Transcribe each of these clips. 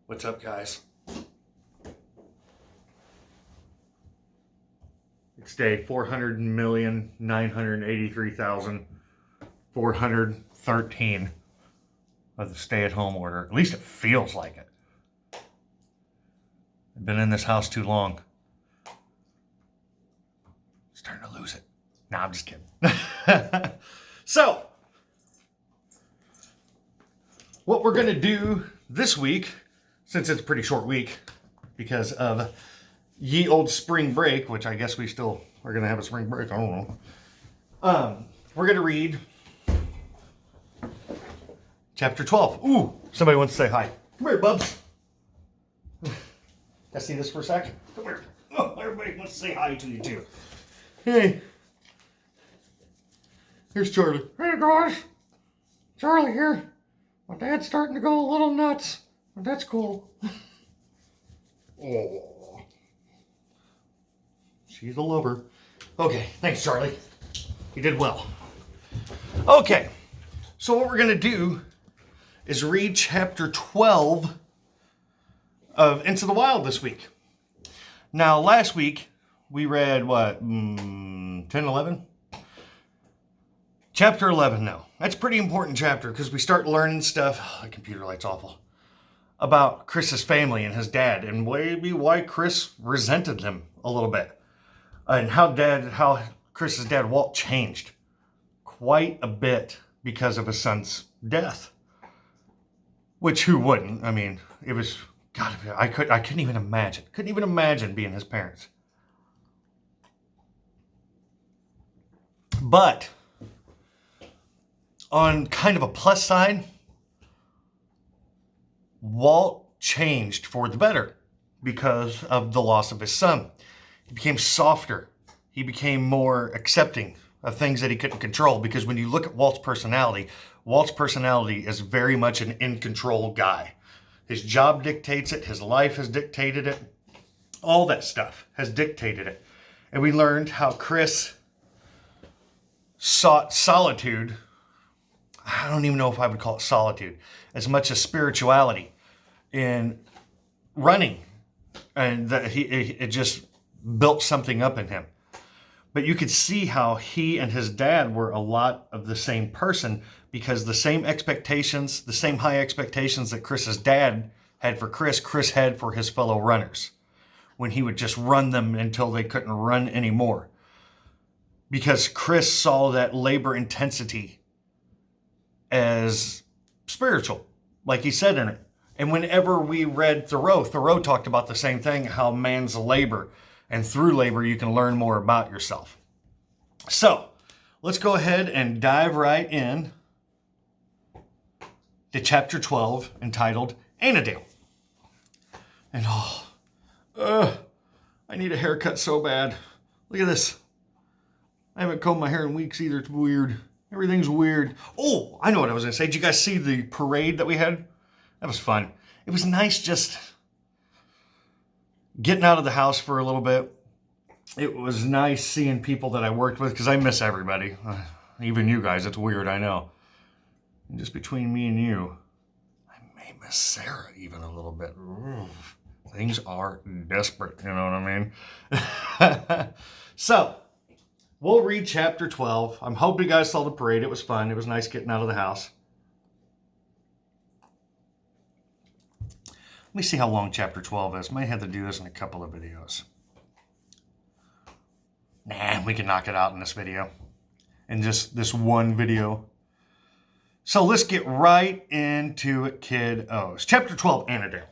What's up, guys? It's day 400,983,413 of the stay-at-home order. At least it feels like it. I've been in this house too long. Starting to lose it. Nah, I'm just kidding. So, what we're going to do this week, since it's a pretty short week because of ye old spring break, which I guess we still are going to have a spring break. I don't know. We're going to read chapter 12. Ooh, somebody wants to say hi. Come here, Bubs. Can I see this for a sec? Come here. Oh, everybody wants to say hi to you, too. Hey. Here's Charlie. Hey, guys. Charlie here. My dad's starting to go a little nuts. But that's cool. Oh. She's a lover. Okay, thanks, Charlie. You did well. Okay, so what we're going to do is read chapter 12 of Into the Wild this week. Now, last week, we read, 10, 11? Chapter 11 now. That's a pretty important chapter because we start learning stuff. Oh, the computer light's awful. About Chris's family and his dad and maybe why Chris resented him a little bit. And how Chris's dad, Walt, changed quite a bit because of his son's death. Which who wouldn't? I mean, it was, God, I couldn't even imagine being his parents. But on kind of a plus side, Walt changed for the better because of the loss of his son. He became softer. He became more accepting of things that he couldn't control, because when you look at Walt's personality is very much an in-control guy. His job dictates it. His life has dictated it. All that stuff has dictated it. And we learned how Chris sought solitude. I don't even know if I would call it solitude, as much as spirituality in running. And that it just built something up in him. But you could see how he and his dad were a lot of the same person, because the same expectations, the same high expectations that Chris's dad had for Chris had for his fellow runners, when he would just run them until they couldn't run anymore. Because Chris saw that labor intensity as spiritual, like he said in it. And whenever we read Thoreau talked about the same thing, how man's labor, and through labor you can learn more about yourself. So, let's go ahead and dive right in to chapter 12, entitled Annandale. And I need a haircut so bad. Look at this. I haven't combed my hair in weeks either. It's weird. Everything's weird. Oh, I know what I was going to say. Did you guys see the parade that we had? That was fun. It was nice just getting out of the house for a little bit. It was nice seeing people that I worked with, because I miss everybody. Even you guys. It's weird, I know. And just between me and you, I may miss Sarah even a little bit. Ooh, things are desperate, you know what I mean? So, we'll read chapter 12. I'm hoping you guys saw the parade. It was fun. It was nice getting out of the house. Let me see how long chapter 12 is. Might have to do this in a couple of videos. Nah, we can knock it out in this video. In just this one video. So let's get right into it, kiddos. Chapter 12, Annandale.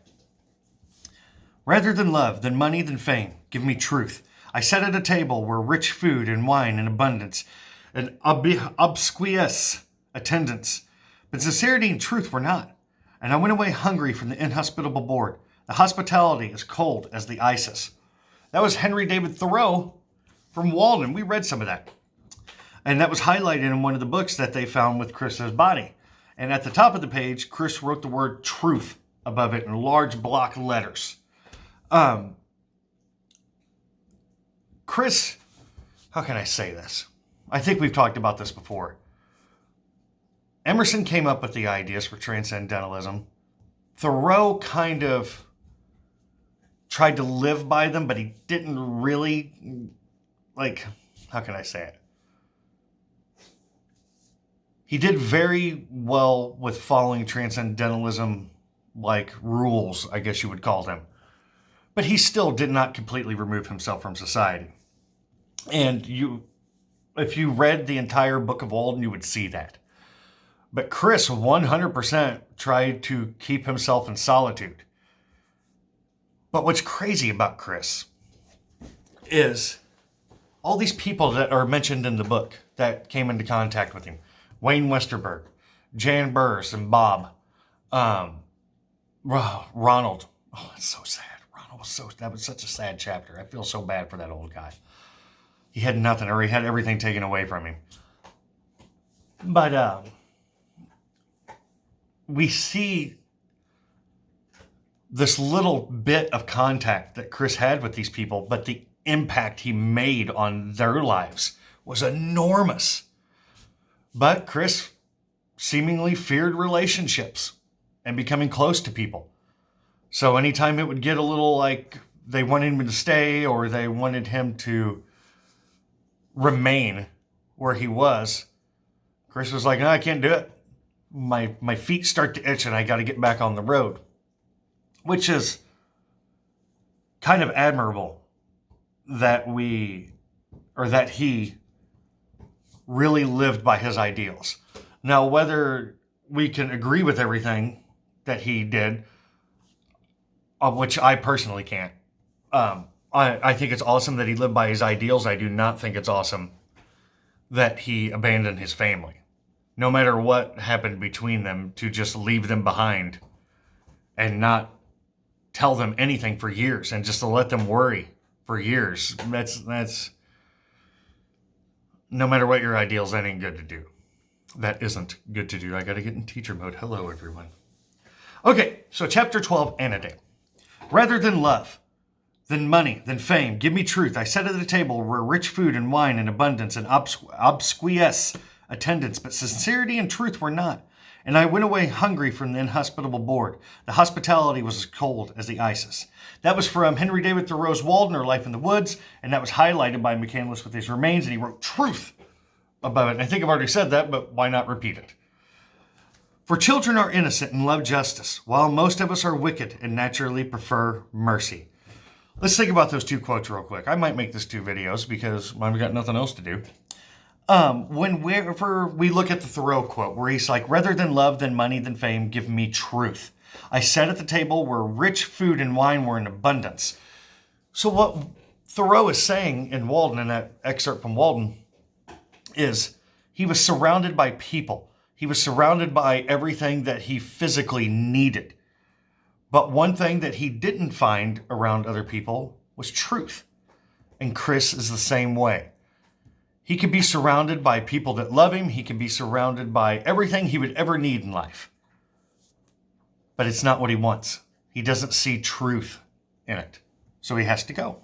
Rather than love, than money, than fame, give me truth. I sat at a table where rich food and wine in abundance, and obsequious attendance. But sincerity and truth were not. And I went away hungry from the inhospitable board. The hospitality as cold as the Isis. That was Henry David Thoreau from Walden. We read some of that. And that was highlighted in one of the books that they found with Chris's body. And at the top of the page, Chris wrote the word truth above it in large block letters. Chris, how can I say this? I think we've talked about this before. Emerson came up with the ideas for transcendentalism Thoreau kind of tried to live by them, but he didn't really, like, how can I say it? He did very well with following transcendentalism, like rules, I guess you would call them. But he still did not completely remove himself from society. And if you read the entire Book of Walden, you would see that. But Chris 100% tried to keep himself in solitude. But what's crazy about Chris is all these people that are mentioned in the book that came into contact with him. Wayne Westerberg, Jan Burrs, and Bob. Ronald. Oh, it's so sad. That was such a sad chapter. I feel so bad for that old guy. He had nothing, or he had everything taken away from him. But we see this little bit of contact that Chris had with these people, but the impact he made on their lives was enormous. But Chris seemingly feared relationships and becoming close to people. So anytime it would get a little like they wanted him to stay or they wanted him to remain where he was, Chris was like, no, I can't do it. My feet start to itch and I got to get back on the road. Which is kind of admirable that he really lived by his ideals. Now, whether we can agree with everything that he did, which I personally can't. I think it's awesome that he lived by his ideals. I do not think it's awesome that he abandoned his family. No matter what happened between them, to just leave them behind and not tell them anything for years and just to let them worry for years. That's no matter what your ideals, that ain't good to do. That isn't good to do. I got to get in teacher mode. Hello, everyone. Okay, so chapter 12, Annandale. Rather than love, than money, than fame, give me truth. I sat at the table where rich food and wine in abundance and obsequious attendance, but sincerity and truth were not. And I went away hungry from the inhospitable board. The hospitality was as cold as the Isis. That was from Henry David Thoreau's Walden, or Life in the Woods, and that was highlighted by McCandless with his remains, and he wrote truth above it. And I think I've already said that, but why not repeat it? For children are innocent and love justice, while most of us are wicked and naturally prefer mercy. Let's think about those two quotes real quick. I might make this 2 videos because I've got nothing else to do. Whenever we look at the Thoreau quote where he's like, rather than love, than money, than fame, give me truth. I sat at the table where rich food and wine were in abundance. So what Thoreau is saying in Walden, in that excerpt from Walden, is he was surrounded by people. He was surrounded by everything that he physically needed. But one thing that he didn't find around other people was truth. And Chris is the same way. He can be surrounded by people that love him. He can be surrounded by everything he would ever need in life. But it's not what he wants. He doesn't see truth in it. So he has to go.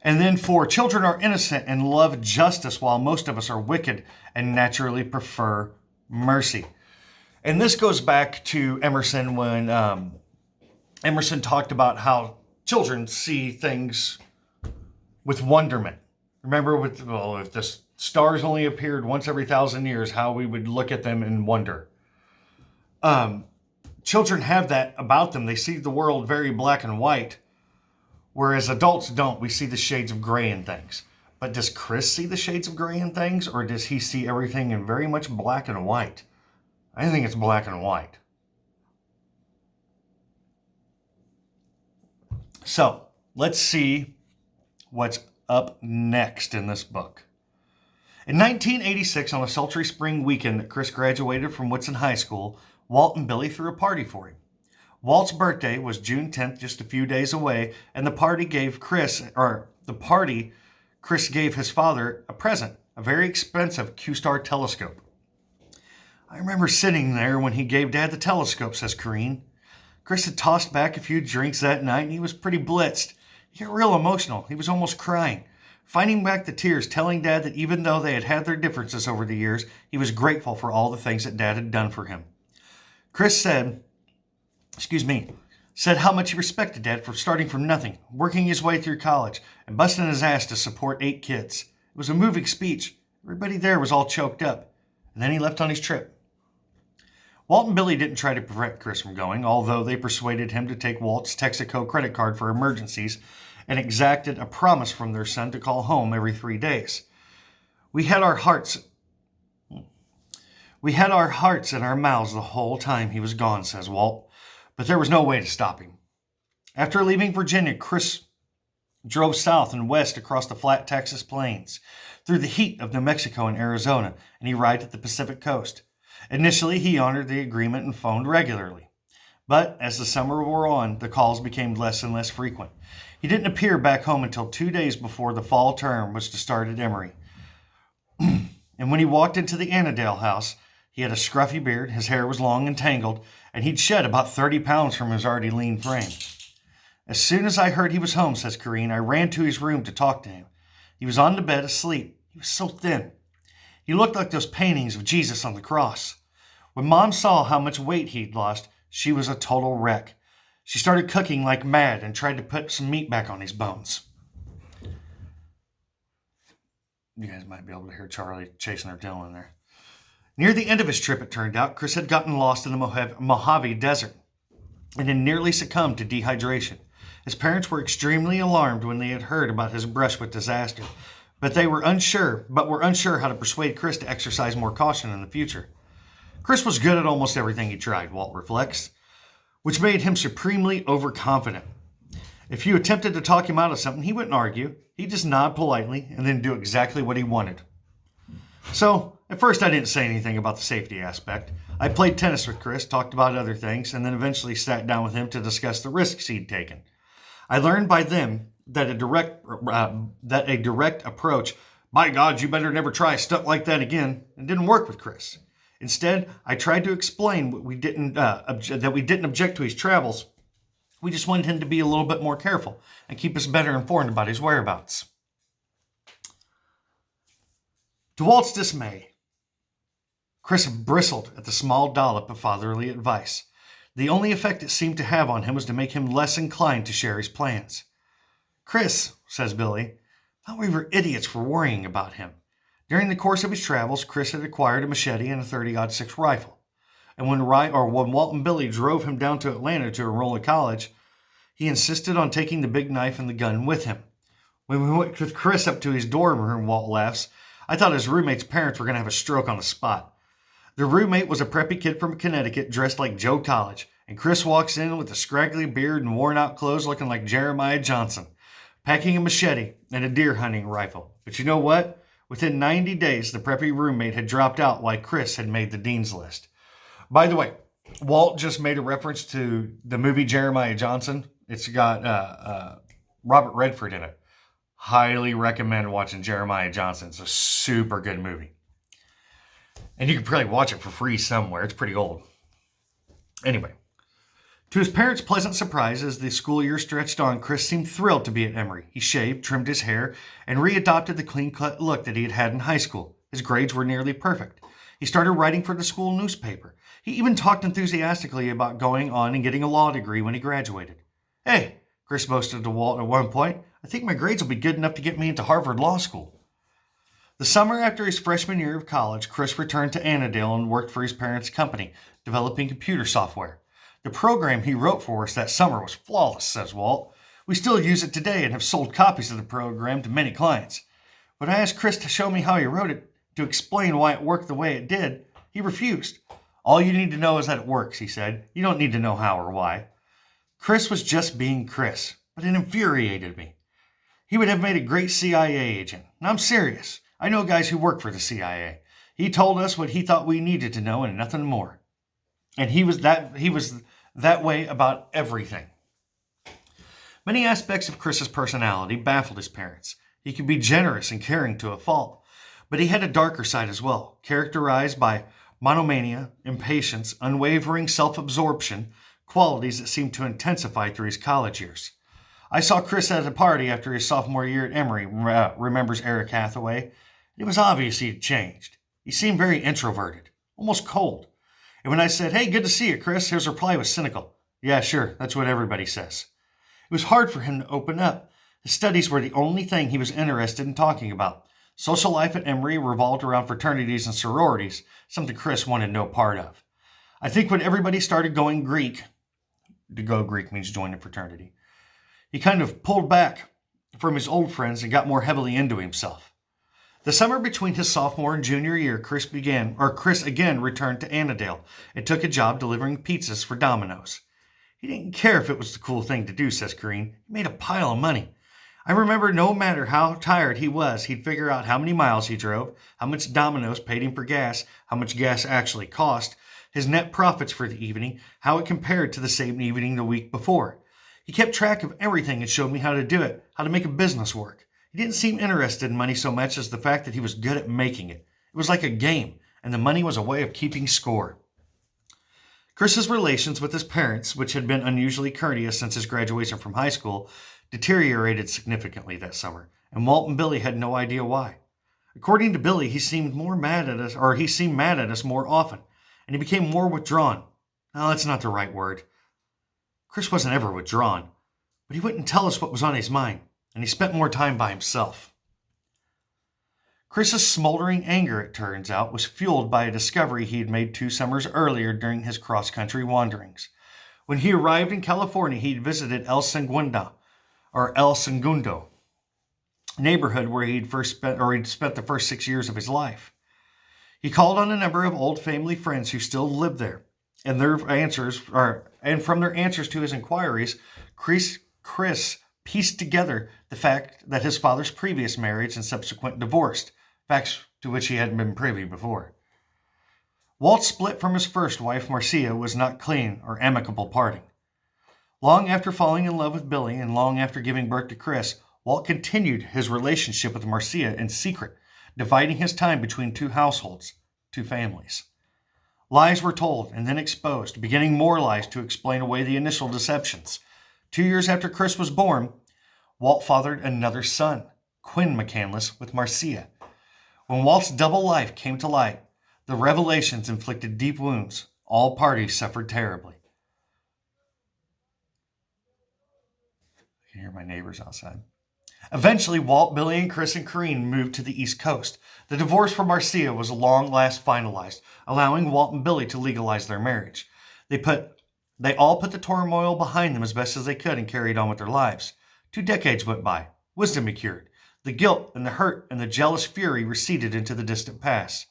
And then for children are innocent and love justice, while most of us are wicked and naturally prefer mercy. And this goes back to Emerson when Emerson talked about how children see things with wonderment. Remember, if the stars only appeared once every 1,000 years, how we would look at them and wonder. Children have that about them. They see the world very black and white, whereas adults don't. We see the shades of gray in things. But does Chris see the shades of gray in things, or does he see everything in very much black and white? I think it's black and white. So let's see what's up next in this book. In 1986, on a sultry spring weekend that Chris graduated from Woodson High School, Walt and Billy threw a party for him. Walt's birthday was June 10th, just a few days away, and the party Chris gave his father a present, a very expensive Q-Star telescope. I remember sitting there when he gave Dad the telescope, says Corrine. Chris had tossed back a few drinks that night, and he was pretty blitzed. He got real emotional. He was almost crying. Fighting back the tears, telling Dad that even though they had their differences over the years, he was grateful for all the things that Dad had done for him. Chris said excuse me, said how much he respected Dad for starting from nothing, working his way through college, and busting his ass to support 8 kids. It was a moving speech. Everybody there was all choked up. And then he left on his trip. Walt and Billy didn't try to prevent Chris from going, although they persuaded him to take Walt's Texaco credit card for emergencies and exacted a promise from their son to call home every 3 days. We had our hearts in our mouths the whole time he was gone, says Walt, but there was no way to stop him. After leaving Virginia, Chris drove south and west across the flat Texas plains, through the heat of New Mexico and Arizona, and he arrived at the Pacific coast. Initially, he honored the agreement and phoned regularly. But as the summer wore on, the calls became less and less frequent. He didn't appear back home until 2 days before the fall term was to start at Emory. And when he walked into the Annandale house, he had a scruffy beard, his hair was long and tangled, and he'd shed about 30 pounds from his already lean frame. As soon as I heard he was home, says Corrine, I ran to his room to talk to him. He was on the bed asleep. He was so thin. He looked like those paintings of Jesus on the cross. When Mom saw how much weight he'd lost, she was a total wreck. She started cooking like mad and tried to put some meat back on his bones. You guys might be able to hear Charlie chasing her tail in there. Near the end of his trip, it turned out, Chris had gotten lost in the Mojave Desert and had nearly succumbed to dehydration. His parents were extremely alarmed when they had heard about his brush with disaster, but were unsure how to persuade Chris to exercise more caution in the future. Chris was good at almost everything he tried, Walt reflects, which made him supremely overconfident. If you attempted to talk him out of something, he wouldn't argue. He'd just nod politely and then do exactly what he wanted. So, at first I didn't say anything about the safety aspect. I played tennis with Chris, talked about other things, and then eventually sat down with him to discuss the risks he'd taken. I learned by them that a direct approach, by God, you better never try a stunt like that again, and didn't work with Chris. Instead, I tried to explain that we didn't object to his travels. We just wanted him to be a little bit more careful and keep us better informed about his whereabouts. To Walt's dismay, Chris bristled at the small dollop of fatherly advice. The only effect it seemed to have on him was to make him less inclined to share his plans. Chris, says Billy, thought we were idiots for worrying about him. During the course of his travels, Chris had acquired a machete and a .30-06 rifle. And when Walt and Billy drove him down to Atlanta to enroll in college, he insisted on taking the big knife and the gun with him. When we went with Chris up to his dorm room, Walt laughs, I thought his roommate's parents were going to have a stroke on the spot. The roommate was a preppy kid from Connecticut dressed like Joe College, and Chris walks in with a scraggly beard and worn-out clothes looking like Jeremiah Johnson, packing a machete and a deer hunting rifle. But you know what? Within 90 days, the preppy roommate had dropped out while Chris had made the dean's list. By the way, Walt just made a reference to the movie Jeremiah Johnson. It's got Robert Redford in it. Highly recommend watching Jeremiah Johnson. It's a super good movie. And you can probably watch it for free somewhere. It's pretty old. Anyway, to his parents' pleasant surprise, as the school year stretched on, Chris seemed thrilled to be at Emory. He shaved, trimmed his hair, and readopted the clean-cut look that he had had in high school. His grades were nearly perfect. He started writing for the school newspaper. He even talked enthusiastically about going on and getting a law degree when he graduated. Hey, Chris boasted to Walt at one point, I think my grades will be good enough to get me into Harvard Law School. The summer after his freshman year of college, Chris returned to Annandale and worked for his parents' company, developing computer software. The program he wrote for us that summer was flawless, says Walt. We still use it today and have sold copies of the program to many clients. When I asked Chris to show me how he wrote it, to explain why it worked the way it did, he refused. All you need to know is that it works, he said. You don't need to know how or why. Chris was just being Chris, but it infuriated me. He would have made a great CIA agent. And I'm serious. I know guys who work for the CIA. He told us what he thought we needed to know and nothing more. And he was that way about everything. Many aspects of Chris's personality baffled his parents. He could be generous and caring to a fault, but he had a darker side as well, characterized by monomania, impatience, unwavering self-absorption, qualities that seemed to intensify through his college years. I saw Chris at a party after his sophomore year at Emory, remembers Eric Hathaway. It was obvious he had changed. He seemed very introverted, almost cold. And when I said, hey, good to see you, Chris, his reply was cynical. Yeah, sure, that's what everybody says. It was hard for him to open up. His studies were the only thing he was interested in talking about. Social life at Emory revolved around fraternities and sororities, something Chris wanted no part of. I think when everybody started going Greek, to go Greek means join a fraternity, he kind of pulled back from his old friends and got more heavily into himself. The summer between his sophomore and junior year, Chris again returned to Annandale and took a job delivering pizzas for Domino's. He didn't care if it was the cool thing to do, says Corrine. He made a pile of money. I remember no matter how tired he was, he'd figure out how many miles he drove, how much Domino's paid him for gas, how much gas actually cost, his net profits for the evening, how it compared to the same evening the week before. He kept track of everything and showed me how to do it, how to make a business work. He didn't seem interested in money so much as the fact that he was good at making it. It was like a game, and the money was a way of keeping score. Chris's relations with his parents, which had been unusually courteous since his graduation from high school, deteriorated significantly that summer, and Walt and Billy had no idea why. According to Billy, he seemed mad at us more often, and he became more withdrawn. No, that's not the right word. Chris wasn't ever withdrawn, but he wouldn't tell us what was on his mind, and he spent more time by himself. Chris's smoldering anger, it turns out, was fueled by a discovery he had made 2 summers earlier during his cross-country wanderings. When he arrived in California, he'd visited El Segundo neighborhood where he'd spent the first 6 years of his life. He called on a number of old family friends who still lived there, and from their answers to his inquiries, Chris pieced together the fact that his father's previous marriage and subsequent divorce, facts to which he hadn't been privy before. Walt's split from his first wife, Marcia, was not clean or amicable parting. Long after falling in love with Billy and long after giving birth to Chris, Walt continued his relationship with Marcia in secret, dividing his time between 2 households, 2 families. Lies were told and then exposed, beginning more lies to explain away the initial deceptions. 2 years after Chris was born, Walt fathered another son, Quinn McCandless, with Marcia. When Walt's double life came to light, the revelations inflicted deep wounds. All parties suffered terribly. I can hear my neighbors outside. Eventually, Walt, Billy, and Chris and Corrine moved to the East Coast. The divorce from Marcia was at long last finalized, allowing Walt and Billy to legalize their marriage. They all put the turmoil behind them as best as they could and carried on with their lives. 2 decades went by. Wisdom matured. The guilt and the hurt and the jealous fury receded into the distant past.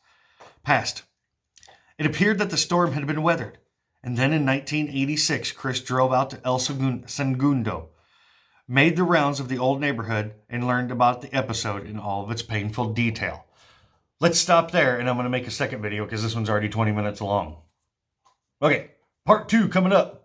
It appeared that the storm had been weathered. And then in 1986, Chris drove out to El Segundo, made the rounds of the old neighborhood, and learned about the episode in all of its painful detail. Let's stop there, and I'm going to make a second video because this one's already 20 minutes long. Okay, part 2 coming up.